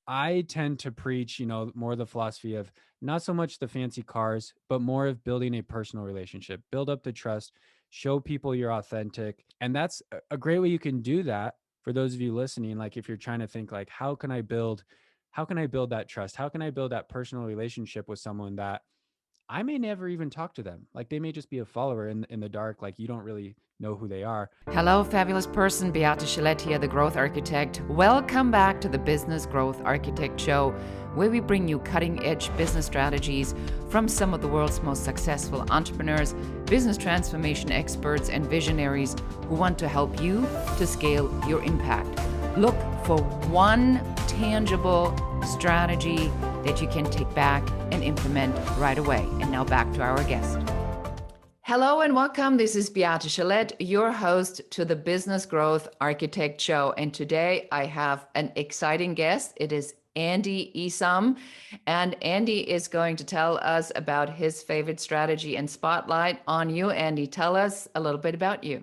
I tend to preach, more the philosophy of not so much the fancy cars, but more of building a personal relationship, build up the trust, show people you're authentic. And that's a great way you can do that for those of you listening. Like if you're trying to think like, how can I build that trust? How can I build that personal relationship with someone that I may never even talk to them? Like they may just be a follower in the dark. Like you don't really know who they are. Hello, fabulous person. Beate Chelette here, the Growth Architect. Welcome back to the Business Growth Architect Show, where we bring you cutting edge business strategies from some of the world's most successful entrepreneurs, business transformation experts, and visionaries who want to help you to scale your impact. Look for one tangible strategy that you can take back and implement right away. And now back to our guest. Hello and welcome. This is Beate Chelette, your host to the Business Growth Architect Show. And today I have an exciting guest. It is Andy Isom. And Andy is going to tell us about his favorite strategy and spotlight on you. Andy, tell us a little bit about you.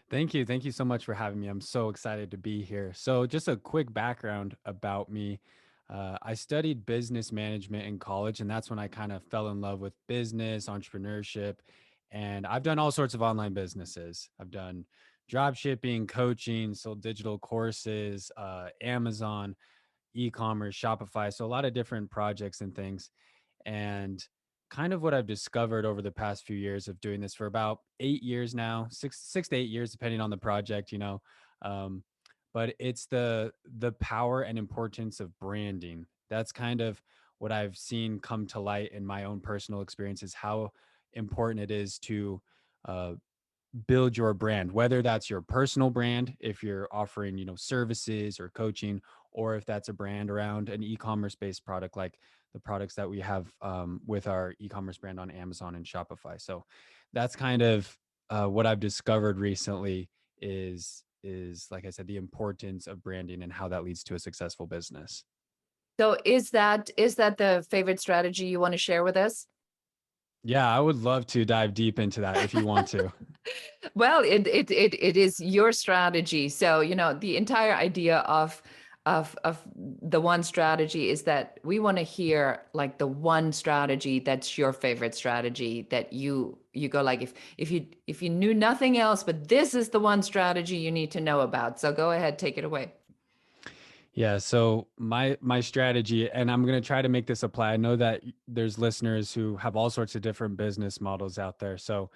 Thank you. Thank you so much for having me. I'm so excited to be here. So, just a quick background about me. I studied business management in college, and that's when I kind of fell in love with business, entrepreneurship, and I've done all sorts of online businesses. I've done drop shipping, coaching, sold digital courses, Amazon, eCommerce, Shopify. So, a lot of different projects and things. And kind of what I've discovered over the past few years of doing this for about 8 years now, six to 8 years, depending on the project. Um, but it's the power and importance of branding. That's kind of what I've seen come to light in my own personal experiences, how important it is to uh, build your brand, whether that's your personal brand, if you're offering, services or coaching, or if that's a brand around an e-commerce based product, like the products that we have with our e-commerce brand on Amazon and Shopify. So that's kind of what I've discovered recently is like I said, the importance of branding and how that leads to a successful business. So is that the favorite strategy you want to share with us? Yeah, I would love to dive deep into that if you want to. Well, it is your strategy. So, the entire idea of the one strategy is that we want to hear like the one strategy that's your favorite strategy that you go like if you knew nothing else, but this is the one strategy you need to know about. So go ahead, take it away. Yeah, so my strategy, and I'm going to try to make this apply. I know that there's listeners who have all sorts of different business models out there. So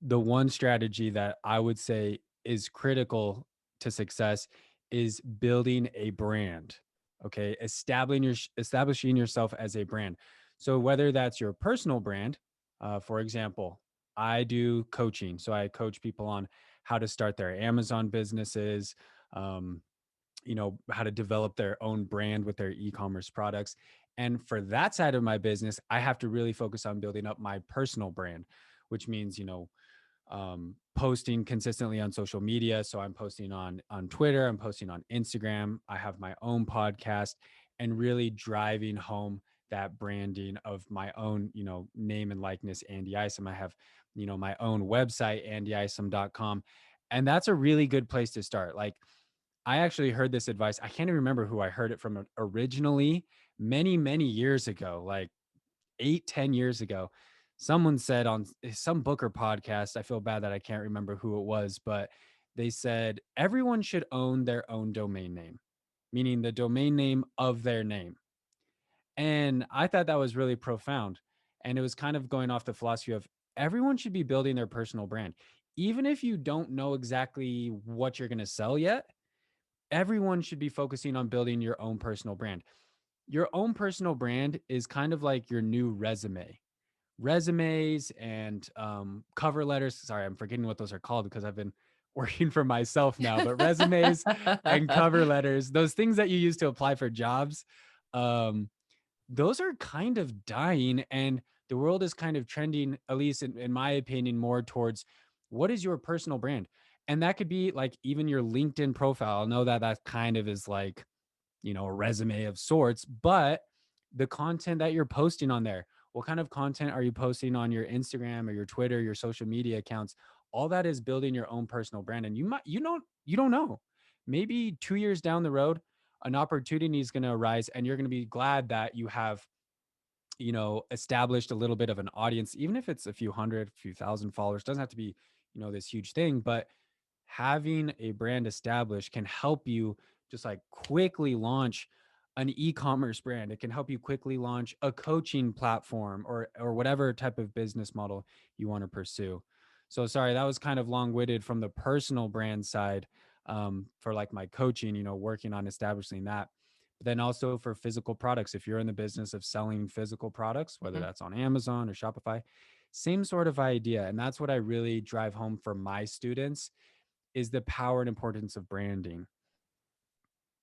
the one strategy that I would say is critical to success is building a brand. Okay, establishing yourself as a brand. So whether that's your personal brand, for example, I do coaching, so I coach people on how to start their Amazon businesses. Um, how to develop their own brand with their e-commerce products. And for that side of my business, I have to really focus on building up my personal brand, which means posting consistently on social media. So I'm posting on Twitter, I'm posting on Instagram, I have my own podcast, and really driving home that branding of my own name and likeness, Andy Isom. I have my own website, andyisom.com, and that's a really good place to start. Like, I actually heard this advice. I can't even remember who I heard it from originally, many, many years ago, like 8, 10 years ago. Someone said on some book or podcast, I feel bad that I can't remember who it was, but they said everyone should own their own domain name, meaning the domain name of their name. And I thought that was really profound. And it was kind of going off the philosophy of everyone should be building their personal brand. Even if you don't know exactly what you're going to sell yet, everyone should be focusing on building your own personal brand. Your own personal brand is kind of like your new resume. Resumes and cover letters. Sorry, I'm forgetting what those are called because I've been working for myself now. But resumes and cover letters, those things that you use to apply for jobs, um, those are kind of dying. And the world is kind of trending, at least in my opinion, more towards what is your personal brand? And that could be like even your LinkedIn profile. I know that that kind of is like, a resume of sorts, but the content that you're posting on there, what kind of content are you posting on your Instagram or your Twitter, your social media accounts? All that is building your own personal brand. And you don't know. Maybe 2 years down the road, an opportunity is going to arise, and you're going to be glad that you have, established a little bit of an audience, even if it's a few hundred, a few thousand followers. Doesn't have to be, this huge thing, but having a brand established can help you just like quickly launch an e-commerce brand. It can help you quickly launch a coaching platform, or whatever type of business model you want to pursue. So sorry, that was kind of long-winded from the personal brand side, for like my coaching, working on establishing that. But then also for physical products, if you're in the business of selling physical products, whether Mhm. that's on Amazon or Shopify, same sort of idea. And that's what I really drive home for my students, is the power and importance of branding.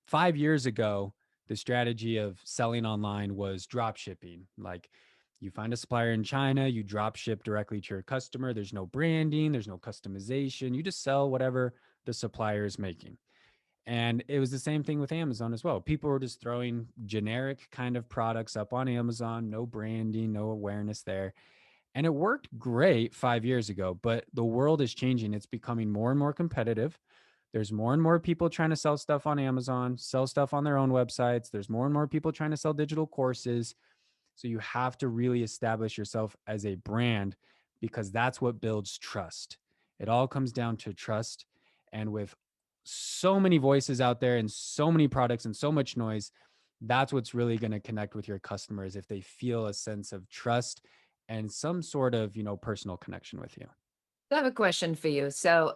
5 years ago, the strategy of selling online was drop shipping. Like, you find a supplier in China, you drop ship directly to your customer. There's no branding, there's no customization. You just sell whatever the supplier is making. And it was the same thing with Amazon as well. People were just throwing generic kind of products up on Amazon, no branding, no awareness there. And it worked great 5 years ago, but the world is changing. It's becoming more and more competitive. There's more and more people trying to sell stuff on Amazon, sell stuff on their own websites. There's more and more people trying to sell digital courses. So you have to really establish yourself as a brand, because that's what builds trust. It all comes down to trust. And with so many voices out there and so many products and so much noise, that's what's really going to connect with your customers, if they feel a sense of trust and some sort of, personal connection with you. I have a question for you. So,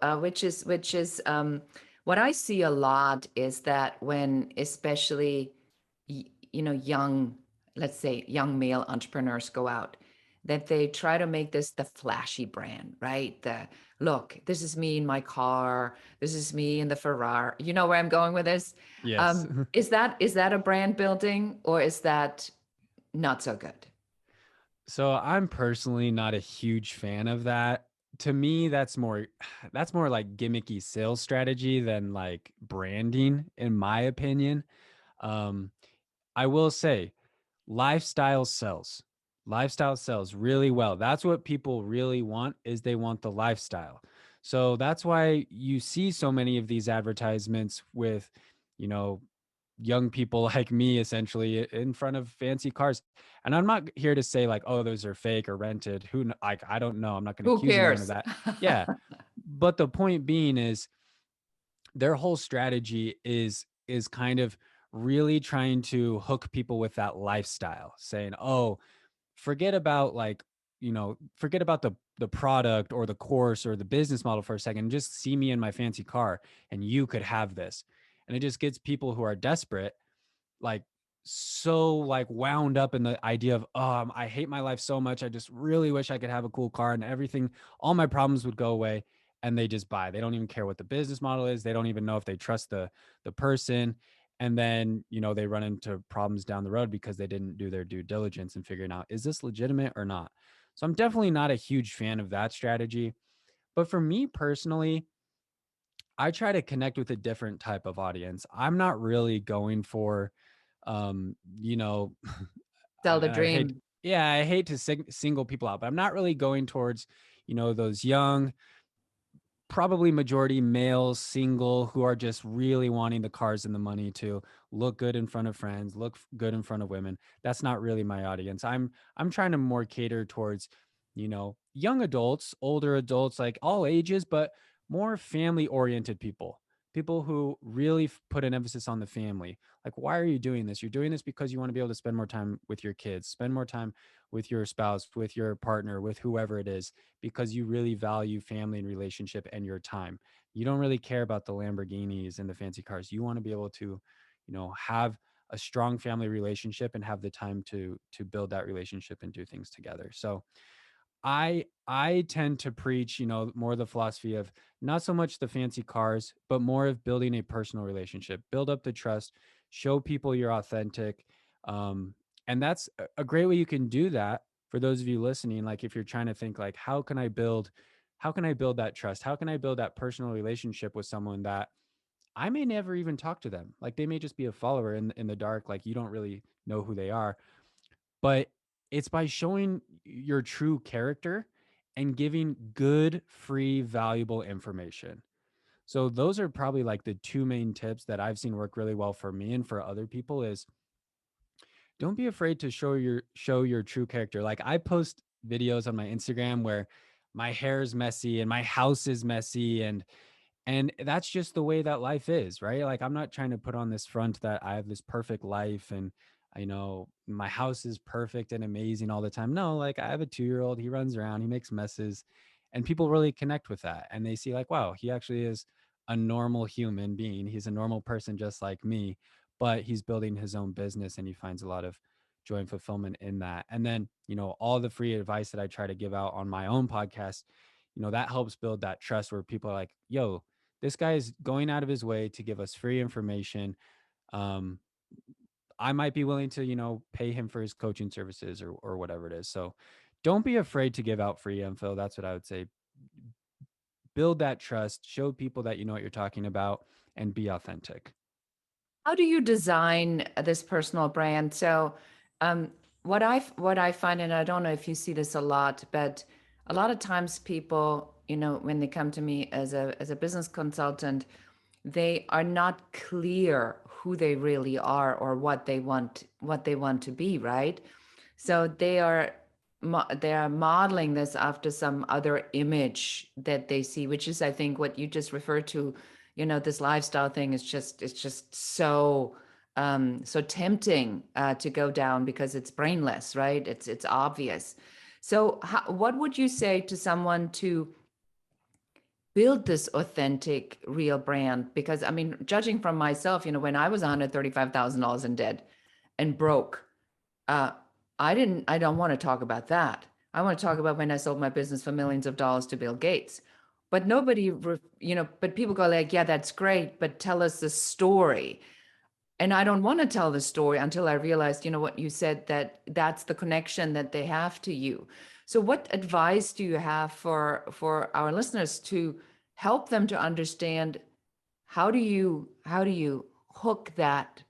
what I see a lot is that when, especially, young, let's say, young male entrepreneurs go out, that they try to make this the flashy brand, right? The look, this is me in my car. This is me in the Ferrari. You know where I'm going with this? Yes. Is that a brand building, or is that not so good? So I'm personally not a huge fan of that. To me, that's more like gimmicky sales strategy than like branding, in my opinion. Um, I will say lifestyle sells. Lifestyle sells really well. That's what people really want, is they want the lifestyle. So that's why you see so many of these advertisements with, you know, young people like me essentially in front of fancy cars. And I'm not here to say like, oh, those are fake or rented. Like, I don't know. I'm not going to Who accuse anyone of cares? that. Yeah. But the point being is, their whole strategy is kind of really trying to hook people with that lifestyle, saying, "Oh, forget about like, forget about the product or the course or the business model for a second. Just see me in my fancy car and you could have this." And it just gets people who are desperate, like, so like wound up in the idea of, I hate my life so much, I just really wish I could have a cool car and everything, all my problems would go away. And they just buy. They don't even care what the business model is. They don't even know if they trust the person. And then, they run into problems down the road because they didn't do their due diligence and figuring out, is this legitimate or not? So I'm definitely not a huge fan of that strategy. But for me personally, I try to connect with a different type of audience. I'm not really going for, um, you know, Sell the I hate, dream. yeah, I hate to single people out, but I'm not really going towards, those young, probably majority male, single, who are just really wanting the cars and the money to look good in front of friends, look good in front of women. That's not really my audience. I'm trying to more cater towards, young adults, older adults, like all ages, but more family oriented people. People who really put an emphasis on the family. Like, why are you doing this? You're doing this because you want to be able to spend more time with your kids, spend more time with your spouse, with your partner, with whoever it is, because you really value family and relationship and your time. You don't really care about the Lamborghinis and the fancy cars. You want to be able to, have a strong family relationship and have the time to build that relationship and do things together. So I tend to preach, more the philosophy of not so much the fancy cars, but more of building a personal relationship, build up the trust, show people you're authentic. And that's a great way you can do that. For those of you listening, like, if you're trying to think like, how can I build that trust? How can I build that personal relationship with someone that I may never even talk to them? Like, they may just be a follower in the dark. Like, you don't really know who they are, but it's by showing your true character and giving good, free, valuable information. So those are probably like the two main tips that I've seen work really well for me and for other people is don't be afraid to show your true character. Like I post videos on my Instagram where my hair is messy and my house is messy and that's just the way that life is, right? Like I'm not trying to put on this front that I have this perfect life and my house is perfect and amazing all the time. No, like I have a 2-year-old, he runs around, he makes messes, and people really connect with that. And they see like, wow, he actually is a normal human being. He's a normal person just like me, but he's building his own business and he finds a lot of joy and fulfillment in that. And then, all the free advice that I try to give out on my own podcast, that helps build that trust where people are like, yo, this guy is going out of his way to give us free information. Um, I might be willing to, pay him for his coaching services or whatever it is. So don't be afraid to give out free info. That's what I would say. Build that trust, show people that you know what you're talking about, and be authentic. How do you design this personal brand? So, um, what I find, and I don't know if you see this a lot, but a lot of times people, when they come to me as a business consultant, they are not clear who they really are or what they want to be, right? So they are modeling this after some other image that they see, which is, I think, what you just referred to. This lifestyle thing is just it's just so tempting to go down because it's brainless, right? It's obvious. So what would you say to someone to build this authentic, real brand? Because I mean, judging from myself, when I was $135,000 in debt and broke, uh, I don't want to talk about that. I want to talk about when I sold my business for millions of dollars to Bill Gates. But but people go like, yeah, that's great, but tell us the story. And I don't want to tell the story until I realized, what you said, that that's the connection that they have to you. So what advice do you have for our listeners to help them to understand how do you hook that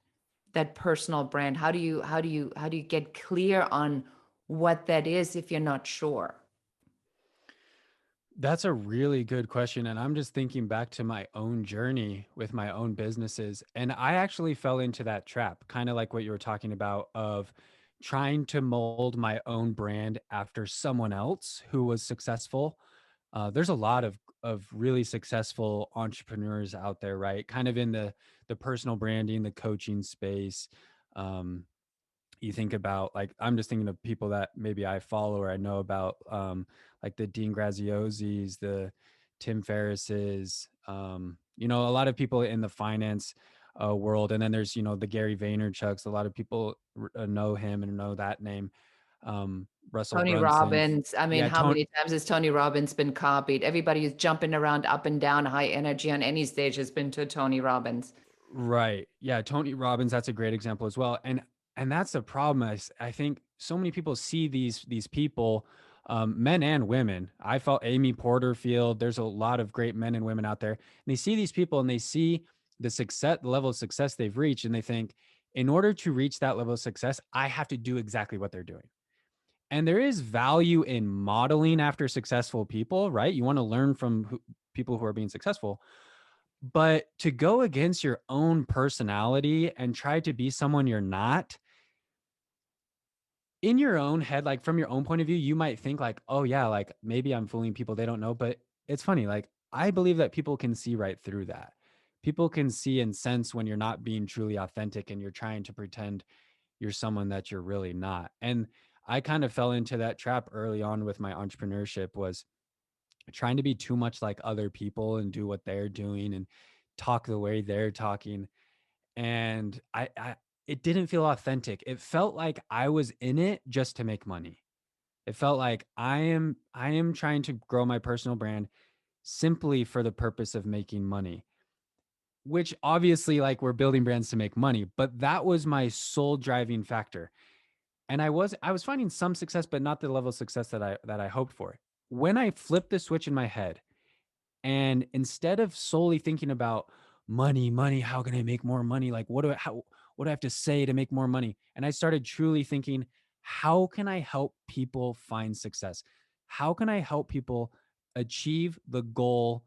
personal brand? How do you get clear on what that is if you're not sure? That's a really good question. And I'm just thinking back to my own journey with my own businesses. And I actually fell into that trap, kind of like what you were talking about, of trying to mold my own brand after someone else who was successful. There's a lot of really successful entrepreneurs out there, right? Kind of in the personal branding, the coaching space. Um, you think about like I'm just thinking of people that maybe I follow or I know about, like the Dean Graziosis, the Tim Ferrisses, a lot of people in the finance world, and then there's the Gary Vaynerchuk's. A lot of people know him and know that name. Russell Tony Brunson, Robbins. I mean, yeah, how Tony. many times has Tony Robbins been copied? Everybody who's jumping around up and down, high energy on any stage has been to Tony Robbins. Right. Yeah, Tony Robbins, that's a great example as well. And that's the problem. I think so many people see these people, men and women. I felt Amy Porterfield. There's a lot of great men and women out there. And they see these people and they see the level of success they've reached, and they think, in order to reach that level of success, I have to do exactly what they're doing. And there is value in modeling after successful people, right? You want to learn from people who are being successful. But to go against your own personality and try to be someone you're not, in your own head, like from your own point of view, you might think like, oh yeah, like maybe I'm fooling people, they don't know. But it's funny, like I believe that people can see right through that. People can see and sense when you're not being truly authentic and you're trying to pretend you're someone that you're really not. And I kind of fell into that trap early on with my entrepreneurship, was trying to be too much like other people and do what they're doing and talk the way they're talking. And I it didn't feel authentic. It felt like I was in it just to make money. It felt like I am trying to grow my personal brand simply for the purpose of making money, which obviously, like, we're building brands to make money, but that was my sole driving factor. And I was finding some success, but not the level of success that I hoped for. When I flipped the switch in my head, and instead of solely thinking about money, money, how can I make more money? Like, what do I have to say to make more money? And I started truly thinking, how can I help people find success? How can I help people achieve the goal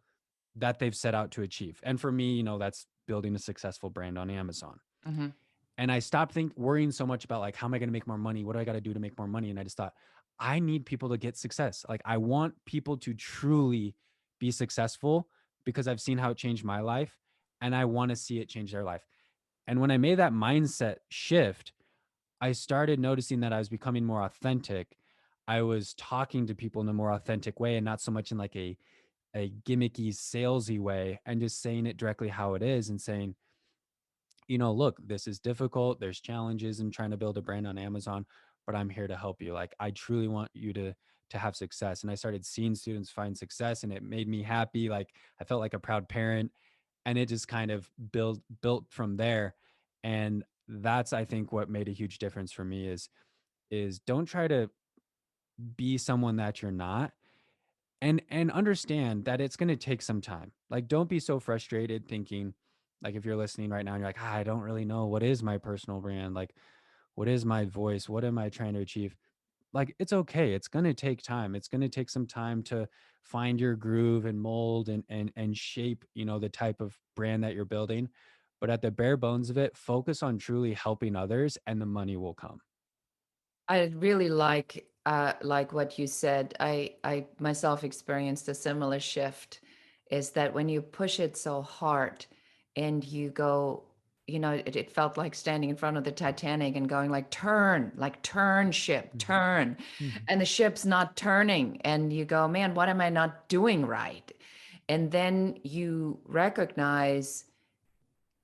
that they've set out to achieve. And for me, that's building a successful brand on Amazon. Mm-hmm. And I stopped worrying so much about like, how am I going to make more money? What do I got to do to make more money? And I just thought, I need people to get success. Like, I want people to truly be successful because I've seen how it changed my life, and I want to see it change their life. And when I made that mindset shift, I started noticing that I was becoming more authentic. I was talking to people in a more authentic way, and not so much in like a gimmicky, salesy way, and just saying it directly how it is, and saying, look, this is difficult. There's challenges in trying to build a brand on Amazon, but I'm here to help you. Like, I truly want you to have success. And I started seeing students find success, and it made me happy. Like, I felt like a proud parent, and it just kind of built from there. And that's, I think, what made a huge difference for me is don't try to be someone that you're not, and understand that it's going to take some time. Like, don't be so frustrated thinking, like, if you're listening right now and you're like, I don't really know what is my personal brand, like, what is my voice, what am I trying to achieve? Like, it's okay, it's going to take time. It's going to take some time to find your groove and mold and shape, the type of brand that you're building. But at the bare bones of it, focus on truly helping others, and the money will come. I really like what you said. I myself experienced a similar shift, is that when you push it so hard and you go, it felt like standing in front of the Titanic and going like turn ship, Mhm. turn. Mhm. And the ship's not turning. And you go, man, what am I not doing right? And then you recognize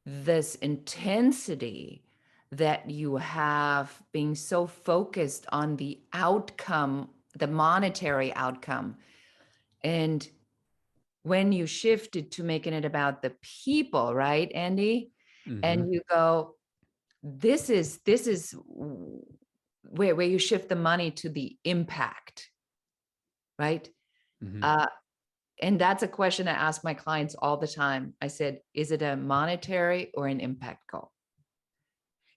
this intensity that you have being so focused on the outcome, the monetary outcome. And when you shifted to making it about the people, right, Andy? Mhm. And you go, this is where you shift the money to the impact, right? Mhm. Uh, and that's a question I ask my clients all the time. I said, is it a monetary or an impact goal?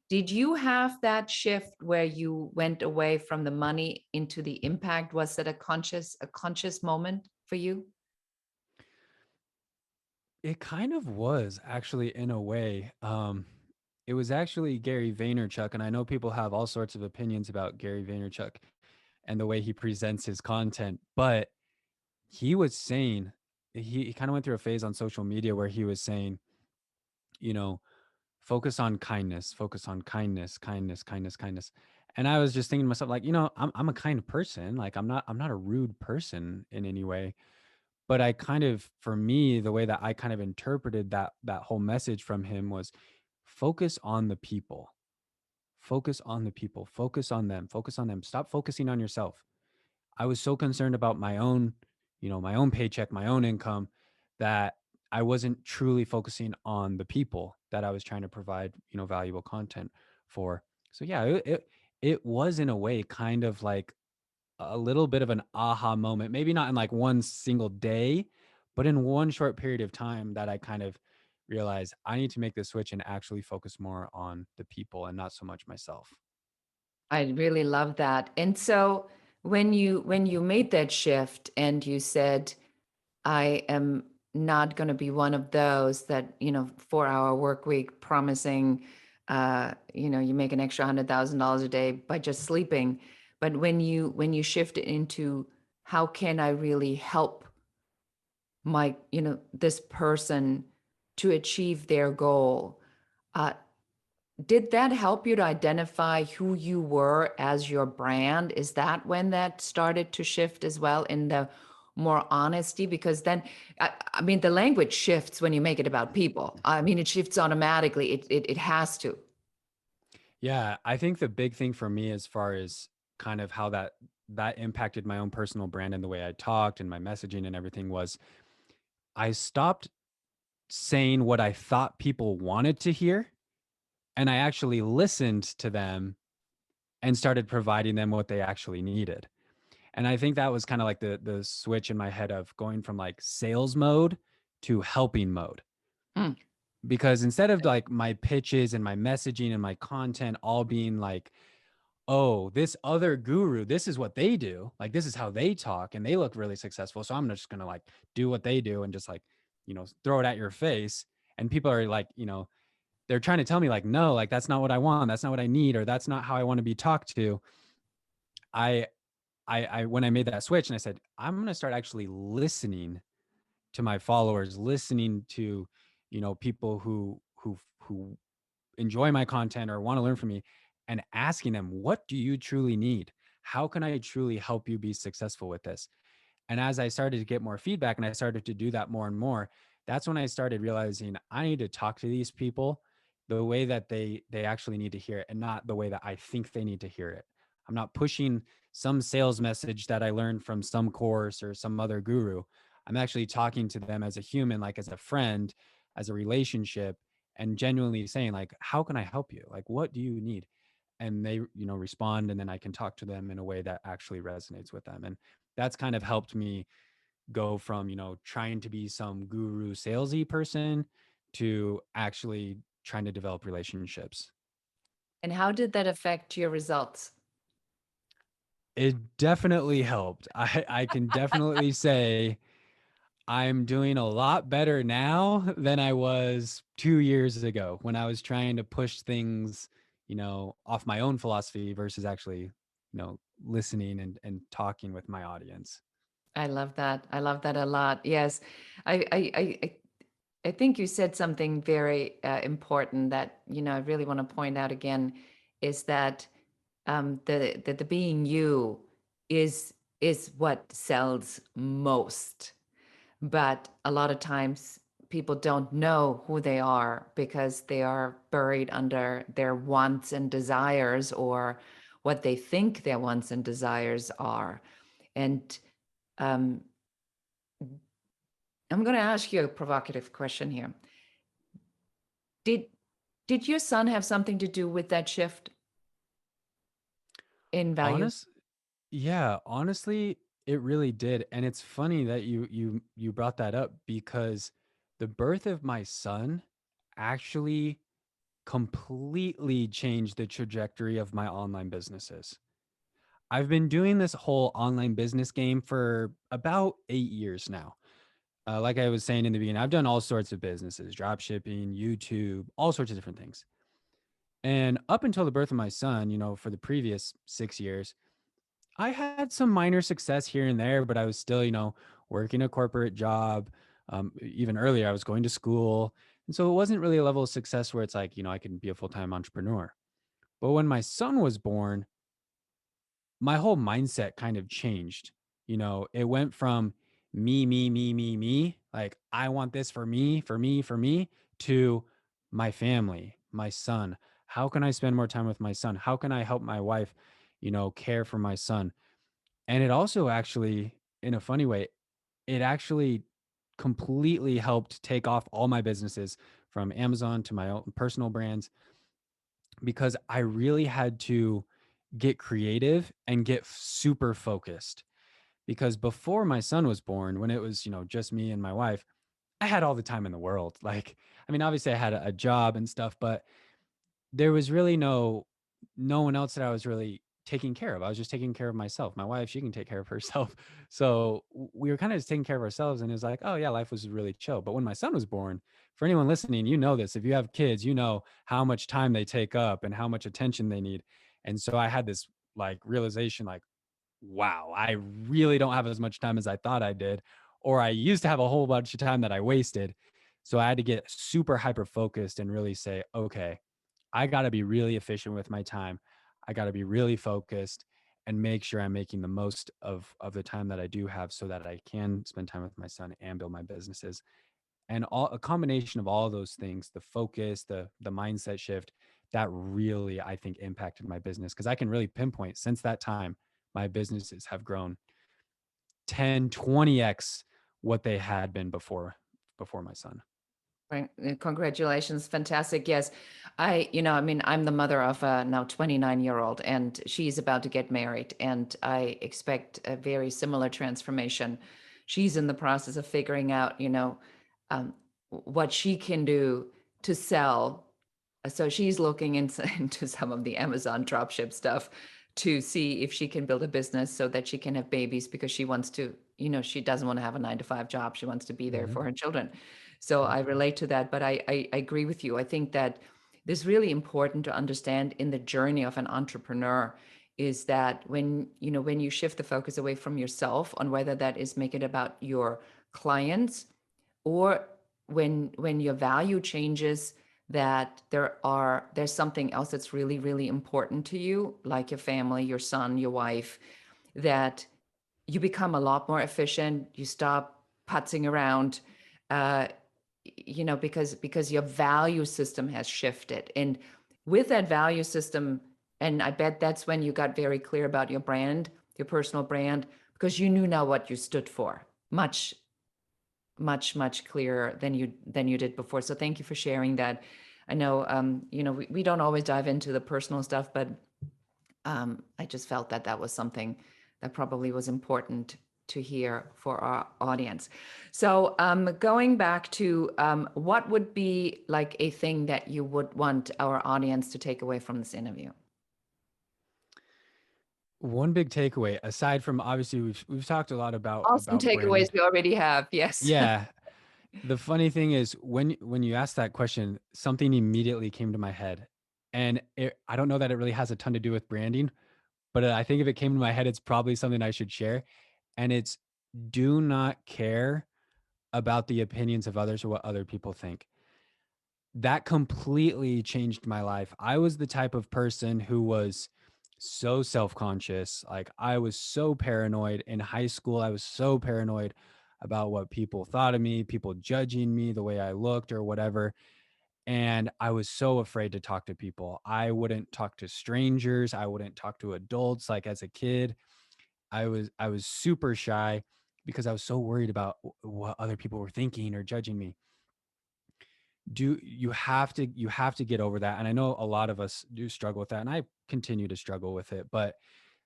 Did you have that shift where you went away from the money into the impact? Was that a conscious moment for you? It kind of was, actually, in a way. It was actually Gary Vaynerchuk, and I know people have all sorts of opinions about Gary Vaynerchuk and the way he presents his content, but he was saying, he kind of went through a phase on social media where he was saying, you know, focus on kindness, kindness, kindness, kindness. And I was just thinking to myself, like, I'm a kind of person. Like, I'm not a rude person in any way. But I kind of, for me, the way that I kind of interpreted that whole message from him was, focus on the people. Focus on the people. Focus on them. Focus on them. Stop focusing on yourself. I was so concerned about my own paycheck, my own income, that I wasn't truly focusing on the people that I was trying to provide, valuable content for. So yeah, it was, in a way, kind of like a little bit of an aha moment. Maybe not in like one single day, but in one short period of time, that I kind of realized I need to make this switch and actually focus more on the people and not so much myself. I really love that. And so when you made that shift and you said, I am not going to be one of those that, 4-hour work week promising, you make an extra $100,000 a day by just sleeping. But when you shift it into, how can I really help this person to achieve their goal? Uh, did that help you to identify who you were as your brand? Is that when that started to shift as well, in the more honesty? Because then, I mean, the language shifts when you make it about people. I mean, it shifts automatically. It has to. Yeah, I think the big thing for me, as far as kind of how that impacted my own personal brand and the way I talked and my messaging and everything, was I stopped saying what I thought people wanted to hear, and I actually listened to them and started providing them what they actually needed. And I think that was kind of like the switch in my head of going from like sales mode to helping mode. Mm. Because instead of like my pitches and my messaging and my content all being like, oh, this other guru, this is what they do, like, this is how they talk and they look really successful, so I'm just gonna like do what they do and just like throw it at your face. And people are like, they're trying to tell me like, no, like that's not what I want. That's not what I need, or that's not how I want to be talked to. I, when I made that switch and I said, I'm going to start actually listening to my followers, listening to, people who enjoy my content or want to learn from me, and asking them, what do you truly need? How can I truly help you be successful with this? And as I started to get more feedback and I started to do that more and more, that's when I started realizing I need to talk to these people the way that they actually need to hear it, and not the way that I think they need to hear it. I'm not pushing some sales message that I learned from some course or some other guru. I'm actually talking to them as a human, like as a friend, as a relationship, and genuinely saying like, how can I help you? Like, what do you need? And they, respond, and then I can talk to them in a way that actually resonates with them. And that's kind of helped me go from, trying to be some guru salesy person to actually trying to develop relationships. And how did that affect your results? It definitely helped. I can definitely say I'm doing a lot better now than I was 2 years ago when I was trying to push things, off my own philosophy versus actually, listening and talking with my audience. I love that. I love that a lot. Yes, I I I, I I think you said something very important that I really want to point out again, is that the being you is what sells most. But a lot of times people don't know who they are because they are buried under their wants and desires, or what they think their wants and desires are. And um, I'm going to ask you a provocative question here. Did did your son have something to do with that shift in values? Honest, yeah, honestly, it really did. And it's funny that you brought that up, because the birth of my son actually completely changed the trajectory of my online businesses. I've been doing this whole online business game for about 8 years now. Like I was saying in the beginning, I've done all sorts of businesses, drop shipping, YouTube, all sorts of different things. And up until the birth of my son, for the previous 6 years, I had some minor success here and there, but I was still, working a corporate job. Even earlier, I was going to school. And so it wasn't really a level of success where it's like, I can be a full time entrepreneur. But when my son was born, my whole mindset kind of changed. It went from me, like I want this for me, for me, for me, to my family, my son. How can I spend more time with my son? How can I help my wife, care for my son? And it also actually, in a funny way, it actually completely helped take off all my businesses from Amazon to my own personal brands, because I really had to get creative and get super focused. Because before my son was born, when it was, just me and my wife, I had all the time in the world. Like, I mean, obviously I had a job and stuff, but there was really no one else that I was really taking care of. I was just taking care of myself. My wife, she can take care of herself. So we were kind of just taking care of ourselves. And it was like, oh yeah, life was really chill. But when my son was born, for anyone listening, this. If you have kids, you know how much time they take up and how much attention they need. And so I had this like realization, like, wow, I really don't have as much time as I thought I did. Or I used to have a whole bunch of time that I wasted. So I had to get super hyper focused and really say, okay, I got to be really efficient with my time. I got to be really focused and make sure I'm making the most of the time that I do have, so that I can spend time with my son and build my businesses. And all a combination of all of those things, the focus, the mindset shift, that really, I think, impacted my business, because I can really pinpoint since that time my businesses have grown 10, 20x what they had been before my son. Right. Congratulations. Fantastic. Yes. I mean, I'm the mother of a now 29-year-old, and she's about to get married, and I expect a very similar transformation. She's in the process of figuring out, um, what she can do to sell. So she's looking into, into some of the Amazon dropship stuff to see if she can build a business so that she can have babies, because she wants to, she doesn't want to have a 9 to 5 job. She wants to be there Hmm. for her children. So I relate to that, but I agree with you. I think that this is really important to understand in the journey of an entrepreneur, is that when you shift the focus away from yourself, on whether that is make it about your clients, or when your value changes, that there's something else that's really, really important to you, like your family, your son, your wife, that you become a lot more efficient. You stop putzing around, uh, because your value system has shifted. And with that value system, and I bet that's when you got very clear about your brand, your personal brand, because you knew now what you stood for, much, much, much clearer than you did before. So thank you for sharing that. I know, we don't always dive into the personal stuff, but I just felt that that was something that probably was important to hear for our audience. So going back to what would be like a thing that you would want our audience to take away from this interview? One big takeaway, aside from obviously we've talked a lot Awesome about takeaways branding. we already have. Yes. Yeah. The funny thing is when you asked that question, something immediately came to my head. And I don't know that it really has a ton to do with branding, but I think if it came to my head, it's probably something I should share. And it's, do not care about the opinions of others or what other people think. That completely changed my life. I was the type of person who was so self-conscious. Like, I was so paranoid in high school. I was so paranoid about what people thought of me, people judging me, the way I looked or whatever. And I was so afraid to talk to people. I wouldn't talk to strangers. I wouldn't talk to adults. Like, as a kid, I was super shy because I was so worried about what other people were thinking or judging me. You have to get over that, and I know a lot of us do struggle with that, and I continue to struggle with it, but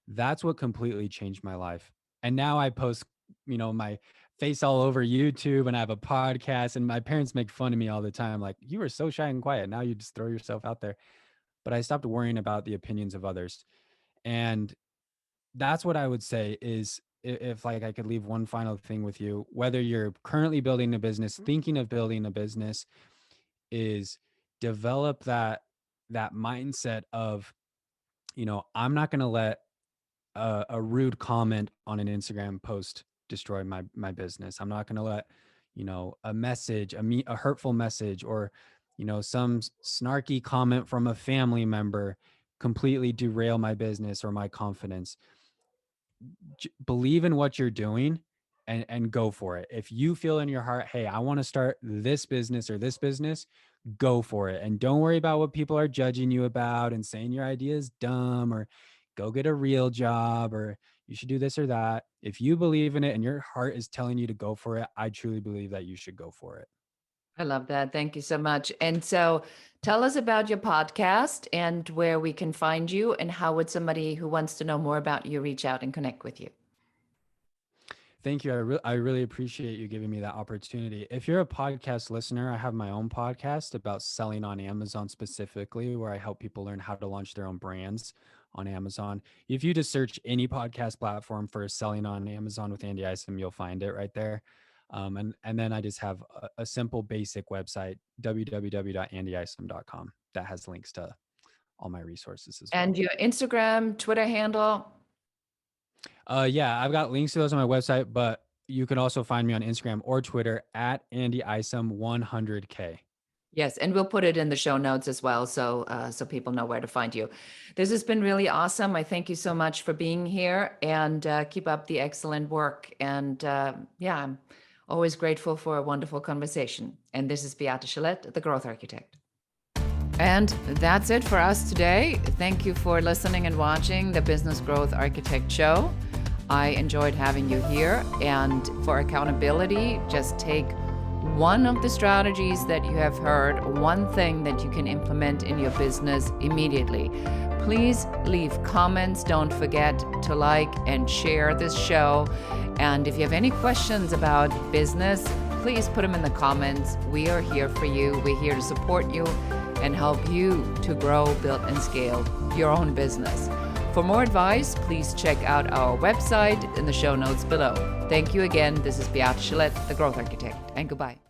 that's what completely changed my life. And now I post, my face all over YouTube, and I have a podcast, and my parents make fun of me all the time, like, you were so shy and quiet, now you just throw yourself out there. But I stopped worrying about the opinions of others. And that's what I would say is, if like I could leave one final thing with you, whether you're currently building a business, thinking of building a business, is develop that mindset of, I'm not going to let a rude comment on an Instagram post destroy my business. I'm not going to let, a message, a hurtful message, or, some snarky comment from a family member completely derail my business or my confidence. Believe in what you're doing, and go for it. If you feel in your heart, hey, I want to start this business or this business, go for it. And don't worry about what people are judging you about and saying your idea is dumb, or go get a real job, or you should do this or that. If you believe in it and your heart is telling you to go for it, I truly believe that you should go for it. I love that. Thank you so much. And so tell us about your podcast and where we can find you, and how would somebody who wants to know more about you reach out and connect with you? Thank you. I really appreciate you giving me that opportunity. If you're a podcast listener, I have my own podcast about selling on Amazon specifically, where I help people learn how to launch their own brands on Amazon. If you just search any podcast platform for selling on Amazon with Andy Isom, you'll find it right there. And then I just have a simple basic website, www.andyisom.com, that has links to all my resources as well. And your Instagram, Twitter handle? Yeah, I've got links to those on my website, but you can also find me on Instagram or Twitter at Andy Isom 100K. Yes, and we'll put it in the show notes as well, so people know where to find you. This has been really awesome. I thank you so much for being here, and keep up the excellent work. And yeah, I'm always grateful for a wonderful conversation. And this is Beate Chelette, the Growth Architect. And that's it for us today. Thank you for listening and watching the Business Growth Architect Show. I enjoyed having you here. And for accountability, just take one of the strategies that you have heard, one thing that you can implement in your business immediately. Please leave comments. Don't forget to like and share this show. And if you have any questions about business, please put them in the comments. We are here for you. We're here to support you and help you to grow, build, and scale your own business. For more advice, please check out our website in the show notes below. Thank you again. This is Beate Chelette, the Growth Architect, and goodbye.